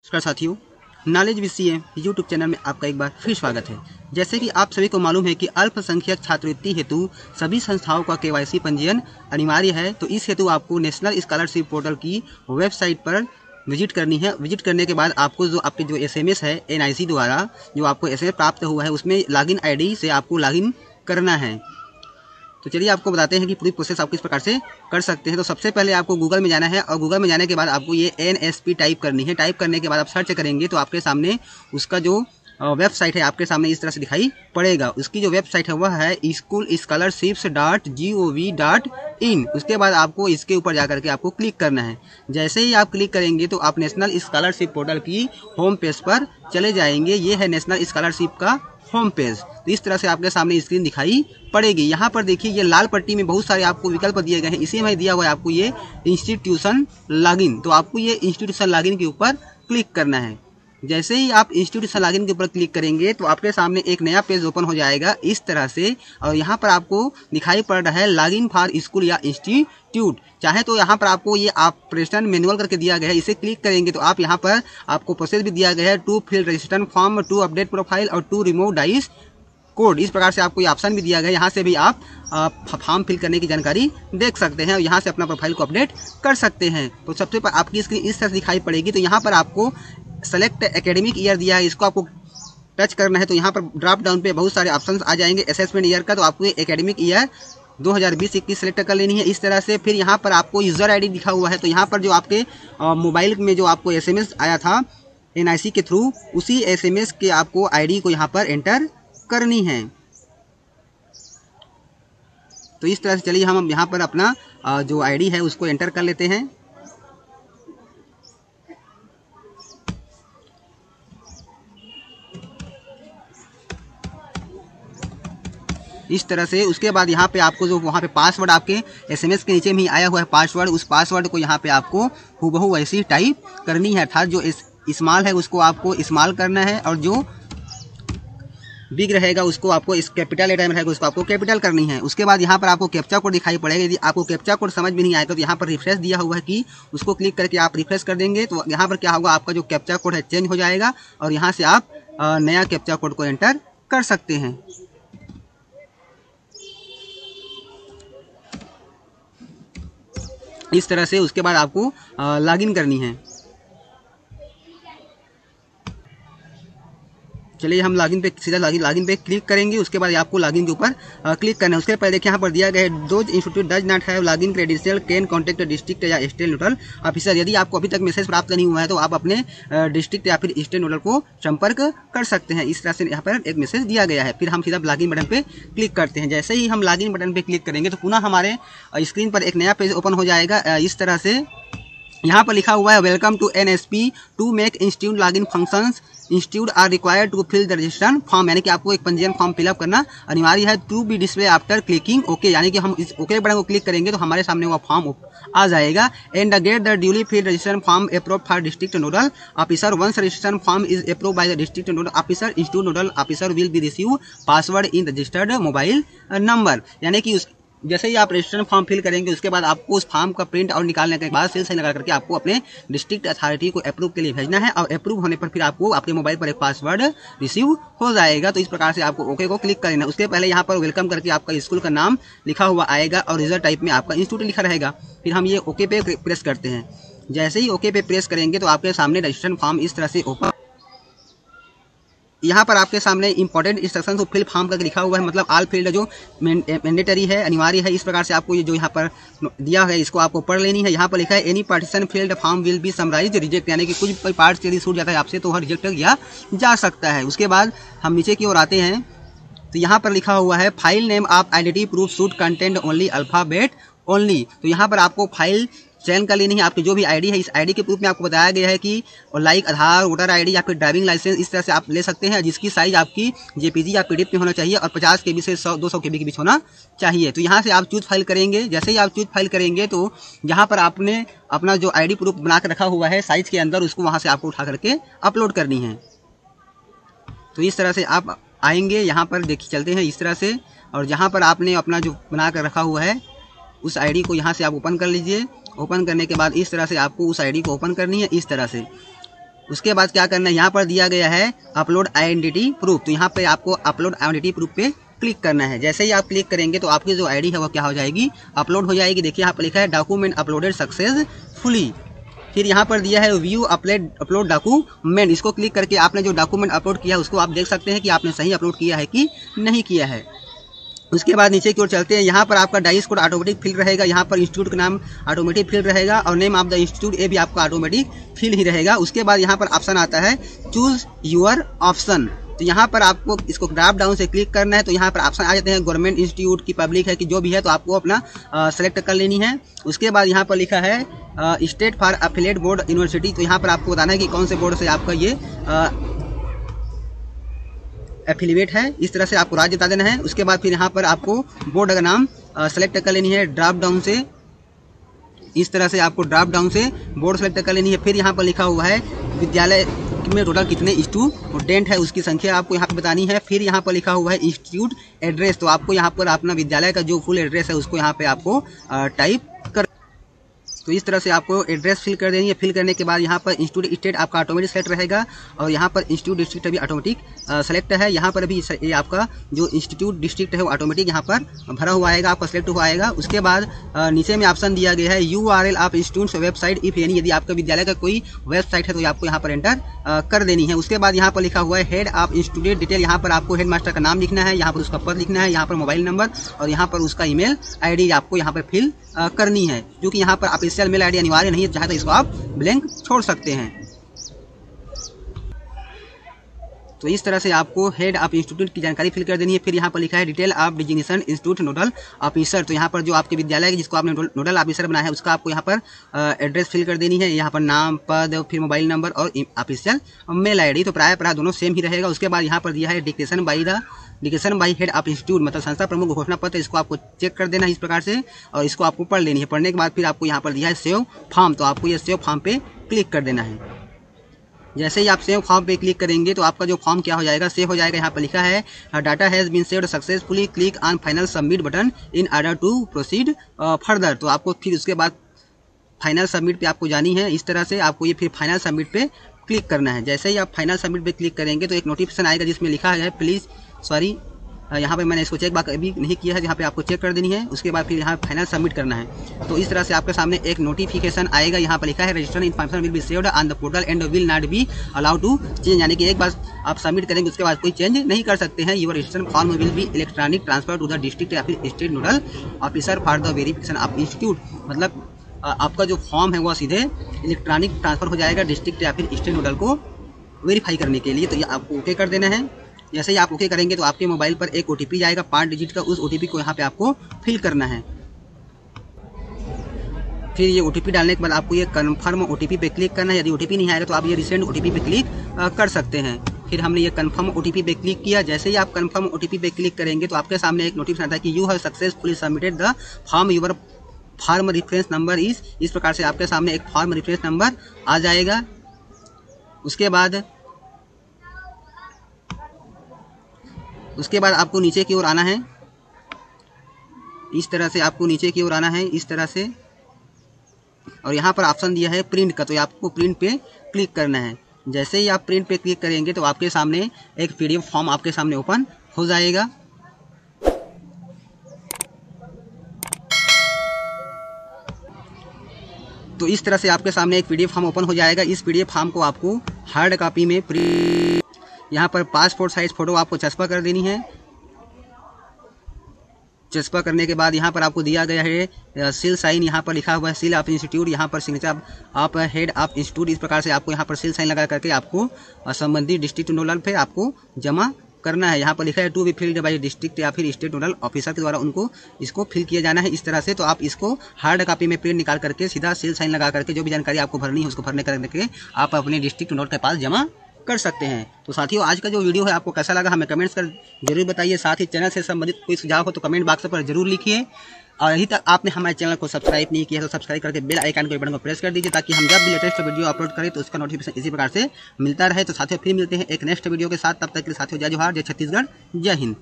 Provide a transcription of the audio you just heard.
नमस्कार साथियों, knowledge with CM YouTube channel में आपका एक बार फिर स्वागत है। जैसे कि आप सभी को मालूम है कि अल्पसंख्यक छात्रवृत्ति हेतु सभी संस्थाओं का केवाईसी पंजीयन अनिवार्य है। तो इस हेतु आपको नेशनल स्कॉलरशिप पोर्टल की वेबसाइट पर विजिट करनी है। विजिट करने के बाद आपको जो आपके जो एसएमएस है एनआईसी द्वारा जो आपको एसएमएस प्राप्त हुआ है उसमें लॉगिन आईडी से आपको लॉगिन करना है। तो चलिए आपको बताते हैं कि पूरी प्रोसेस आप किस प्रकार से कर सकते हैं। तो सबसे पहले आपको गूगल में जाना है और गूगल में जाने के बाद आपको ये NSP टाइप करनी है। टाइप करने के बाद आप सर्च करेंगे तो आपके सामने उसका जो वेबसाइट है आपके सामने इस तरह से दिखाई पड़ेगा। उसकी जो वेबसाइट है वह है schoolscholarships.gov.in। उसके बाद आपको इसके ऊपर जाकर के आपको क्लिक करना है। जैसे ही आप क्लिक करेंगे तो आप नेशनल स्कॉलरशिप पोर्टल की होम पेज पर चले जाएंगे। ये है नेशनल स्कॉलरशिप का होम पेज। तो इस तरह से आपके सामने स्क्रीन दिखाई पड़ेगी। यहाँ पर देखिए ये लाल पट्टी में बहुत सारे आपको विकल्प दिए गए हैं। इसी में दिया हुआ है आपको ये इंस्टीट्यूशन लॉगिन। तो आपको ये इंस्टीट्यूशन लॉगिन के ऊपर क्लिक करना है। जैसे ही आप इंस्टीट्यूशन लॉगिन के ऊपर क्लिक करेंगे तो आपके सामने एक नया पेज ओपन हो जाएगा इस तरह से। और यहाँ पर आपको दिखाई पड़ रहा है लॉगिन फॉर स्कूल या इंस्टीट्यूट। चाहे तो यहाँ पर आपको ये ऑपरेशन मैनुअल करके दिया गया है। इसे क्लिक करेंगे तो आप यहाँ पर आपको प्रोसेस भी दिया गया है, to fill registration form, to update profile और टू रिमूव डाइस कोड। इस प्रकार से आपको ये ऑप्शन भी दिया गया है। यहाँ से भी आप फॉर्म फिल करने की जानकारी देख सकते हैं और यहाँ से अपना प्रोफाइल को अपडेट कर सकते हैं। तो सबसे पहले आपकी स्क्रीन इस तरह से दिखाई पड़ेगी। तो यहाँ पर आपको सेलेक्ट एकेडमिक ईयर दिया है, इसको आपको टच करना है। तो यहाँ पर ड्रॉप डाउन पे बहुत सारे ऑप्शंस आ जाएंगे असेसमेंट ईयर का। तो आपको एकेडमिक ईयर 2020-21 सेलेक्ट कर लेनी है इस तरह से। फिर यहाँ पर आपको यूजर आईडी लिखा हुआ है। तो यहाँ पर जो आपके मोबाइल में जो आपको एसएमएस आया था एनआईसी के थ्रू, उसी एसएमएस के आपको आईडी को यहाँ पर एंटर करनी है। तो इस तरह से चलिए हम यहाँ पर अपना जो आईडी है उसको एंटर कर लेते हैं। इस तरह से उसके बाद यहाँ पे आपको जो वहाँ पे पासवर्ड आपके एसएमएस के नीचे में ही आया हुआ है पासवर्ड, उस पासवर्ड को यहाँ पे आपको हूबहू वैसी टाइप करनी है। अर्थात जो स्मॉल है उसको आपको स्मॉल करना है और जो बिग रहेगा उसको आपको इस कैपिटल लेटर में रहेगा उसको आपको कैपिटल करनी है। उसके बाद यहाँ पर आपको कैप्चा कोड दिखाई पड़ेगा। यदि आपको कैप्चा कोड समझ में नहीं आएगा तो यहाँ पर रिफ्रेश दिया हुआ है कि उसको क्लिक करके आप रिफ्रेश कर देंगे तो यहाँ पर क्या होगा, आपका जो कैप्चा कोड है चेंज हो जाएगा और यहाँ से आप नया कैप्चा कोड को एंटर कर सकते हैं। इस तरह से उसके बाद आपको लॉगिन करनी है। चलिए हम लॉगिन पे सीधा लॉगिन पे क्लिक करेंगे। उसके बाद आपको लॉगिन के ऊपर क्लिक करना है। उसके पहले देखिए यहाँ पर दिया गया है दो institute does not have login credential can contact district या स्टेट नोडल ऑफिसर। यदि आपको अभी तक मैसेज प्राप्त नहीं हुआ है तो आप अपने डिस्ट्रिक्ट या फिर स्टेट नोडल को संपर्क कर सकते हैं। इस तरह से यहाँ पर एक मैसेज दिया गया है। फिर हम सीधा लॉगिन बटन पे क्लिक करते हैं। जैसे ही हम लॉगिन बटन पे क्लिक करेंगे तो पुनः हमारे स्क्रीन पर एक नया पेज ओपन हो जाएगा इस तरह से। यहाँ पर लिखा हुआ है welcome to NSP to make institute login functions institute are required to fill the registration form. यानी कि आपको एक पंजीयन फॉर्म फिलअप करना अनिवार्य है। To be display after clicking okay. यानी कि हम इस ओके बटन को क्लिक करेंगे तो हमारे सामने वो फॉर्म आ जाएगा। And get the duly filled registration form approved for district nodal officer. Once registration form is approved by the district nodal officer institute nodal officer will be receive password in registered mobile number. यानी कि जैसे ही आप registration form fill करेंगे उसके बाद आपको उस form का प्रिंट आउट निकालने के बाद सेल लगा करके आपको अपने डिस्ट्रिक्ट अथॉरिटी को अप्रूव के लिए भेजना है और अप्रूव होने पर फिर आपको आपके मोबाइल पर एक पासवर्ड रिसीव हो जाएगा। तो इस प्रकार से आपको ओके को क्लिक करना है। उसके पहले यहाँ पर वेलकम करके आपका स्कूल का नाम लिखा हुआ आएगा और रिजल्ट टाइप में आपका इंस्टीट्यूट लिखा रहेगा। फिर हम ये ओके पे प्रेस करते हैं। जैसे ही ओके पे प्रेस करेंगे तो आपके सामने रजिस्ट्रेशन फॉर्म इस तरह से ओपन। यहाँ पर आपके सामने इंपॉर्टेंट इंस्ट्रक्शन फिल फॉर्म का लिखा हुआ है, मतलब ऑल फील्ड जो मैंडेटरी है अनिवार्य है। इस प्रकार से आपको ये जो यहाँ पर दिया है इसको आपको पढ़ लेनी है। यहाँ पर लिखा है any partially filled form will be summarily reject. यानी कि कुछ पार्ट यदि छूट जाता है आपसे तो वह रिजेक्ट किया जा सकता है। उसके बाद हम नीचे की ओर आते हैं तो यहाँ पर लिखा हुआ है file name of identity proof should content only alphabet only. तो यहाँ पर आपको फाइल चयन कर लेनी है। आपकी जो भी आईडी है इस आईडी के प्रूफ में आपको बताया गया है कि लाइक आधार, वोटर आईडी या फिर ड्राइविंग लाइसेंस इस तरह से आप ले सकते हैं, जिसकी साइज आपकी जेपीजी या पीडीएफ में होना चाहिए और 50 KB से 200 KB के बीच होना चाहिए। तो यहाँ से आप चूज फाइल करेंगे। जैसे ही आप चूज फाइल करेंगे तो यहाँ पर आपने अपना जो आईडी प्रूफ बना कर रखा हुआ है साइज के अंदर, उसको वहाँ से आपको उठा करके अपलोड करनी है। तो इस तरह से आप आएंगे, यहाँ पर देखिए चलते हैं इस तरह से, और जहाँ पर आपने अपना जो बना कर रखा हुआ है उस आईडी को यहाँ से आप ओपन कर लीजिए। ओपन करने के बाद इस तरह से आपको उस आईडी को ओपन करनी है इस तरह से। उसके बाद क्या करना है, यहाँ पर दिया गया है अपलोड आइडेंटिटी प्रूफ। तो यहाँ पे आपको अपलोड आइडेंटिटी प्रूफ पे क्लिक करना है। जैसे ही आप क्लिक करेंगे तो आपकी जो आईडी है वो क्या हो जाएगी, अपलोड हो जाएगी। देखिए यहाँ पर लिखा है डॉक्यूमेंट अपलोडेड सक्सेसफुली। फिर यहाँ पर दिया है व्यू अपलोड डॉक्यूमेंट। इसको क्लिक करके आपने जो डॉक्यूमेंट अपलोड किया है उसको आप देख सकते हैं कि आपने सही अपलोड किया है कि नहीं किया है। उसके बाद नीचे की ओर चलते हैं। यहाँ पर आपका डाइस कोड ऑटोमेटिक फिल रहेगा, यहाँ पर इंस्टीट्यूट का नाम ऑटोमेटिक फिल रहेगा और नेम ऑफ द इंस्टीट्यूट ये भी आपका ऑटोमेटिक फिल ही रहेगा। उसके बाद यहाँ पर ऑप्शन आता है चूज यूर ऑप्शन। तो यहाँ पर आपको इसको ड्रॉप डाउन से क्लिक करना है। तो यहाँ पर ऑप्शन आ जाते हैं, गवर्नमेंट इंस्टीट्यूट की, पब्लिक है कि जो भी है, तो आपको अपना सेलेक्ट कर लेनी है। उसके बाद यहाँ पर लिखा है state for affiliate board university. तो यहाँ पर आपको बताना है कि कौन से बोर्ड से आपका ये एफिलिएट है, इस तरह से आपको राज्य बता देना है। उसके बाद फिर यहाँ पर आपको बोर्ड का नाम सेलेक्ट कर लेनी है ड्रॉप डाउन से। इस तरह से आपको ड्रॉप डाउन से बोर्ड सेलेक्ट कर लेनी है। फिर यहाँ पर लिखा हुआ है विद्यालय में टोटल कितने स्टूडेंट है उसकी संख्या आपको यहाँ पे बतानी है। फिर यहाँ पर लिखा हुआ है इंस्टीट्यूट एड्रेस। तो आपको यहाँ पर अपना विद्यालय का जो फुल एड्रेस है उसको यहाँ पे आपको टाइप कर। तो इस तरह से आपको एड्रेस फिल कर देनी है। फिल करने के बाद यहाँ पर इंस्टीट्यूट स्टेट आपका ऑटोमेटिक सेलेक्ट रहेगा और यहाँ पर इंस्टीट्यूट डिस्ट्रिक्ट भी ऑटोमेटिक सेलेक्ट है। यहाँ पर भी ये आपका जो इंस्टीट्यूट डिस्ट्रिक्ट है वो ऑटोमेटिक यहाँ पर भरा हुआ आएगा, आपका सेलेक्ट हुआ आएगा। उसके बाद नीचे में ऑप्शन दिया गया है URL of institute website if any. यदि आपका विद्यालय का कोई वेबसाइट है तो आपको यहाँ पर एंटर कर देनी है। उसके बाद यहाँ पर लिखा हुआ है हेड ऑफ इंस्टीट्यूट डिटेल। यहाँ पर आपको हेड मास्टर का नाम लिखना है, यहाँ पर उसका पद लिखना है, यहाँ पर मोबाइल नंबर और यहाँ पर उसका ईमेल आईडी आपको यहाँ पर फिल करनी है। क्योंकि यहाँ पर ऑफिशियल मेल आईडी अनिवार्य नहीं है, चाहे तो इसको आप ब्लैंक छोड़ सकते हैं। तो इस तरह से आपको हेड ऑफ इंस्टीट्यूट की जानकारी फिल कर देनी है। फिर यहाँ पर लिखा है detail of designation institute nodal officer. तो यहाँ पर जो आपके विद्यालय है जिसको आपने नोडल ऑफिसर बनाया है उसका आपको यहाँ पर एड्रेस फिल कर देनी है। यहाँ पर नाम, पद, फिर मोबाइल नंबर और ऑफिशियल मेल आईडी। तो प्राय दोनों सेम ही रहेगा। उसके बाद यहाँ पर दिया है declaration by head of institute, मतलब संस्था प्रमुख घोषणा पत्र। इसको आपको चेक कर देना है इस प्रकार से और इसको आपको पढ़ लेनी है। पढ़ने के बाद फिर आपको यहाँ पर दिया है सेव फॉर्म। तो आपको ये सेव फॉर्म पे क्लिक कर देना है। जैसे ही आप सेव फॉर्म पे क्लिक करेंगे तो आपका जो फॉर्म क्या हो जाएगा, सेव हो जाएगा। यहाँ पर लिखा है data has been saved successfully, click on final submit button in order to proceed further. तो आपको फिर उसके बाद फाइनल सबमिट पे आपको जानी है। इस तरह से आपको ये फिर फाइनल सबमिट पे क्लिक करना है। जैसे ही आप फाइनल सबमिट पे क्लिक करेंगे तो एक नोटिफिकेशन आएगा जिसमें लिखा है प्लीज़ सॉरी, यहाँ पे मैंने इसको चेक बाक अभी नहीं किया है, यहाँ पे आपको चेक कर देनी है। उसके बाद फिर यहाँ फाइनल सबमिट करना है। तो इस तरह से आपके सामने एक नोटिफिकेशन आएगा। यहाँ पर लिखा है registered information will be saved on the portal and will not be allowed to change. यानी कि एक बार आप सबमिट करेंगे उसके बाद कोई चेंज नहीं कर सकते हैं। Your registration form will be electronic transfer to the district या फिर state nodal officer for the verification of institute. मतलब आपका जो फॉर्म है वो सीधे इलेक्ट्रॉनिक ट्रांसफर हो जाएगा डिस्ट्रिक्ट या फिर स्टेट नोडल को वेरीफाई करने के लिए। तो ये आपको ओके कर देना है। जैसे ही आप ओके करेंगे तो आपके मोबाइल पर एक OTP जाएगा 5 डिजिट का। उस OTP को यहाँ पे आपको फिल करना है। फिर ये OTP डालने के बाद आपको ये कन्फर्म OTP पे क्लिक करना है। यदि OTP नहीं आएगा तो आप ये रिसेंड OTP पे क्लिक कर सकते हैं। फिर हमने ये कन्फर्म OTP पे क्लिक किया। जैसे ही आप कन्फर्म OTP पे क्लिक करेंगे तो आपके सामने एक नोटिफिकेशन आता है कि you have successfully submitted the form, your form reference number is. इस प्रकार से आपके सामने एक फॉर्म रेफरेंस नंबर आ जाएगा। उसके बाद आपको नीचे की ओर आना है। इस तरह से आपको नीचे की ओर आना है, इस तरह से। और यहाँ पर ऑप्शन दिया है प्रिंट का, तो आपको प्रिंट पे क्लिक करना है। जैसे ही आप प्रिंट पे क्लिक करेंगे तो आपके सामने एक PDF फॉर्म आपके सामने ओपन हो जाएगा। तो इस तरह से आपके सामने एक PDF फॉर्म ओपन हो जाएगा। इस PDF फॉर्म को आपको हार्ड कॉपी में प्रिंट, यहाँ पर पासपोर्ट साइज फोटो आपको चस्पा कर देनी है। चस्पा करने के बाद यहाँ पर आपको दिया गया है सील साइन। यहाँ पर लिखा हुआ है सील ऑफ इंस्टीट्यूट, यहाँ पर signature of head of institute. इस प्रकार से आपको यहाँ पर सील साइन लगा करके आपको संबंधित डिस्ट्रिक्ट नोडल पे आपको जमा करना है। यहाँ पर लिखा है to be filled by district या फिर स्टेट नोडल ऑफिसर के द्वारा उनको इसको फिल किया जाना है। इस तरह से तो आप इसको हार्ड कॉपी में प्रिंट निकाल करके सीधा सील साइन लगा करके जो भी जानकारी आपको भरनी है उसको भरने करके आप अपने डिस्ट्रिक्ट नोडल के पास जमा कर सकते हैं। तो साथियों आज का जो वीडियो है आपको कैसा लगा हमें कमेंट्स कर जरूर बताइए। साथ ही चैनल से संबंधित कोई सुझाव हो तो कमेंट बॉक्स पर जरूर लिखिए। और अभी तक आपने हमारे चैनल को सब्सक्राइब नहीं किया तो सब्सक्राइब करके बेल आइकन के बटन को प्रेस कर दीजिए ताकि हम जब भी लेटेस्ट वीडियो अपलोड करें तो उसका नोटिफिकेशन इसी प्रकार से मिलता रहे। तो साथियों फिर मिलते हैं एक नेक्स्ट वीडियो के साथ। तब तक के लिए साथियों जय जोहार, जय छत्तीसगढ़, जय हिंद।